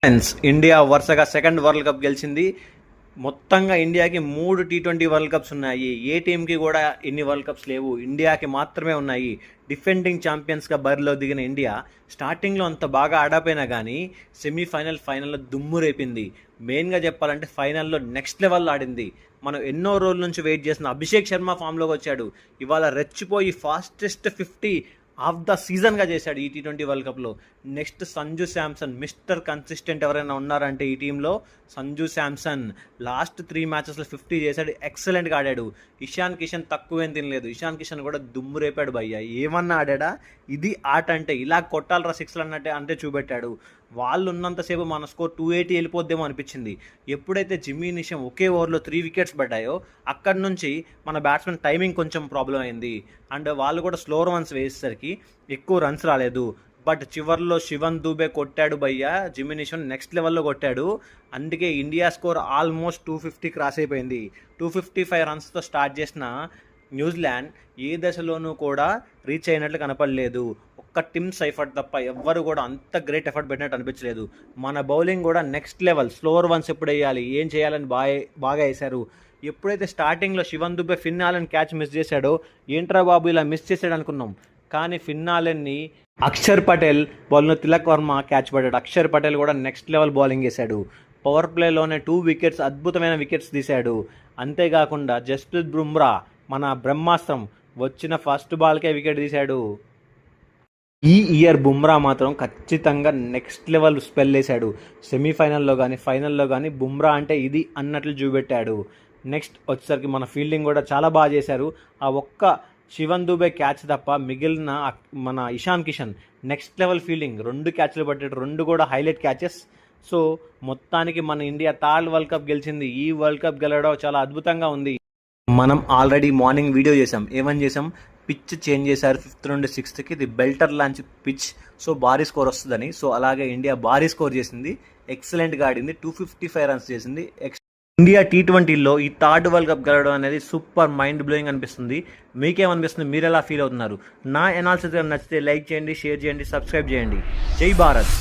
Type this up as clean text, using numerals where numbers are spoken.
Friends, India వరుసగా second world cup గెలిచింది. మొత్తంగా ఇండియాకి 3 టీ20 వరల్డ్ కప్స్ ఉన్నాయి. ఏ టీంకి కూడా ఎన్ని వరల్డ్ కప్స్ లేవు, ఇండియాకి మాత్రమే ఉన్నాయి. డిఫెండింగ్ ఛాంపియన్స్గా బరిలో దిగిన ఇండియా స్టార్టింగ్లో అంత బాగా ఆడపోయినా కానీ ఫైనల్లో దుమ్ము రేపింది. మెయిన్గా చెప్పాలంటే ఫైనల్లో నెక్స్ట్ లెవెల్లో ఆడింది. మనం ఎన్నో రోజుల నుంచి వెయిట్ చేసిన అభిషేక్ శర్మ ఫామ్లోకి వచ్చాడు. ఇవాళ రెచ్చిపోయి ఫాస్టెస్ట్ 50 ఆఫ్ ద సీజన్గా చేశాడు ఈ టీ20 వరల్డ్ కప్లో. Next Sanju Samson, mister consistent ఎవరైనా ఉన్నారంటే ఈ టీంలో సంజు శాంసన్. లాస్ట్ 3 మ్యాచెస్లో 50 చేశాడు, ఎక్సలెంట్గా ఆడాడు. ఇషాన్ కిషన్ తక్కువేం తినలేదు, ఇషాన్ కిషన్ కూడా దుమ్ము రేపాడు భయ్య. ఏమన్నా ఆడాడా? ఇది ఆట అంటే, ఇలా కొట్టాలరా సిక్స్లు అన్నట్టే అంటే చూపెట్టాడు. వాళ్ళు ఉన్నంతసేపు మన స్కోర్ 280 వెళ్ళిపోద్దేమో అనిపించింది. ఎప్పుడైతే జిమ్మీ నిషం ఒకే ఓవర్లో 3 వికెట్స్ పడ్డాయో అక్కడి నుంచి మన బ్యాట్స్మెన్ టైమింగ్ కొంచెం ప్రాబ్లం అయింది. అండ్ వాళ్ళు కూడా స్లోర్ వన్స్ వేసేసరికి ఎక్కువ రన్స్ రాలేదు. బట్ చివర్లో శివన్ దూబే కొట్టాడు భయ్య, జిమ్మీ నిషం నెక్స్ట్ లెవెల్లో కొట్టాడు. అందుకే ఇండియా స్కోర్ ఆల్మోస్ట్ 250 క్రాస్ అయిపోయింది. 255 రన్స్తో స్టార్ట్ చేసిన న్యూజిలాండ్ ఏ దశలోనూ కూడా రీచ్ అయినట్లు కనపడలేదు. ఒక్క టిమ్ సైఫర్ట్ తప్ప ఎవ్వరు కూడా అంత గ్రేట్ ఎఫర్ట్ పెట్టినట్టు అనిపించలేదు. మన బౌలింగ్ కూడా నెక్స్ట్ లెవెల్. స్లోవర్ వన్స్ ఎప్పుడు వేయాలి, ఏం చేయాలని బాగా వేశారు. ఎప్పుడైతే స్టార్టింగ్లో శివన్ దుబే ఫిన్నాలన్ క్యాచ్ మిస్ చేశాడో, ఏంట్రా బాబు ఇలా మిస్ చేశాడు అనుకున్నాం. కానీ ఫిన్నాలన్ని అక్షర్ పటేల్ బౌలింగ్లో తిలక్ వర్మ క్యాచ్ పడ్డాడు. అక్షర్ పటేల్ కూడా నెక్స్ట్ లెవెల్ బౌలింగ్ వేశాడు. పవర్ ప్లేలోనే 2 వికెట్స్, అద్భుతమైన వికెట్స్ తీశాడు. అంతేకాకుండా జస్ప్రీత్ బుమ్రా మన బ్రహ్మాస్త్రం వచ్చిన ఫస్ట్ బాల్కే వికెట్ తీశాడు. ఈ ఇయర్ బుమ్రా మాత్రం ఖచ్చితంగా నెక్స్ట్ లెవెల్ స్పెల్ వేశాడు. సెమీఫైనల్లో కానీ ఫైనల్లో కానీ బుమ్రా అంటే ఇది అన్నట్లు చూపెట్టాడు. నెక్స్ట్ వచ్చేసరికి మన ఫీల్డింగ్ కూడా చాలా బాగా చేశారు. ఆ ఒక్క శివన్ దూబే క్యాచ్ తప్ప మిగిలిన మన Ishan Kishan next level fielding. 2 క్యాచ్లు పట్టాడు, 2 కూడా హైలైట్ క్యాచెస్. సో మొత్తానికి మన ఇండియా థర్డ్ వరల్డ్ కప్ గెలిచింది. ఈ వరల్డ్ కప్ గెలవడం చాలా అద్భుతంగా ఉంది. మనం ఆల్రెడీ మార్నింగ్ వీడియో చేసాం. ఏమని చేసాం? పిచ్ చేంజ్ చేశారు 5th నుండి 6th, ఇది బెల్టర్ లాంచ్ పిచ్. సో భారీ స్కోర్ వస్తుందని. సో అలాగే ఇండియా భారీ స్కోర్ చేసింది, ఎక్సలెంట్గా ఆడింది, 255 రన్స్ చేసింది. ఇండియా టీ20లో ఈ థర్డ్ వరల్డ్ కప్ గెలవడం అనేది సూపర్ మైండ్ బ్లోయింగ్ అనిపిస్తుంది. మీకేమనిపిస్తుంది? మీరు ఎలా ఫీల్ అవుతున్నారు? నా ఎనాలిసిస్ నచ్చితే లైక్ చేయండి, షేర్ చేయండి, సబ్స్క్రైబ్ చేయండి. జై భారత్.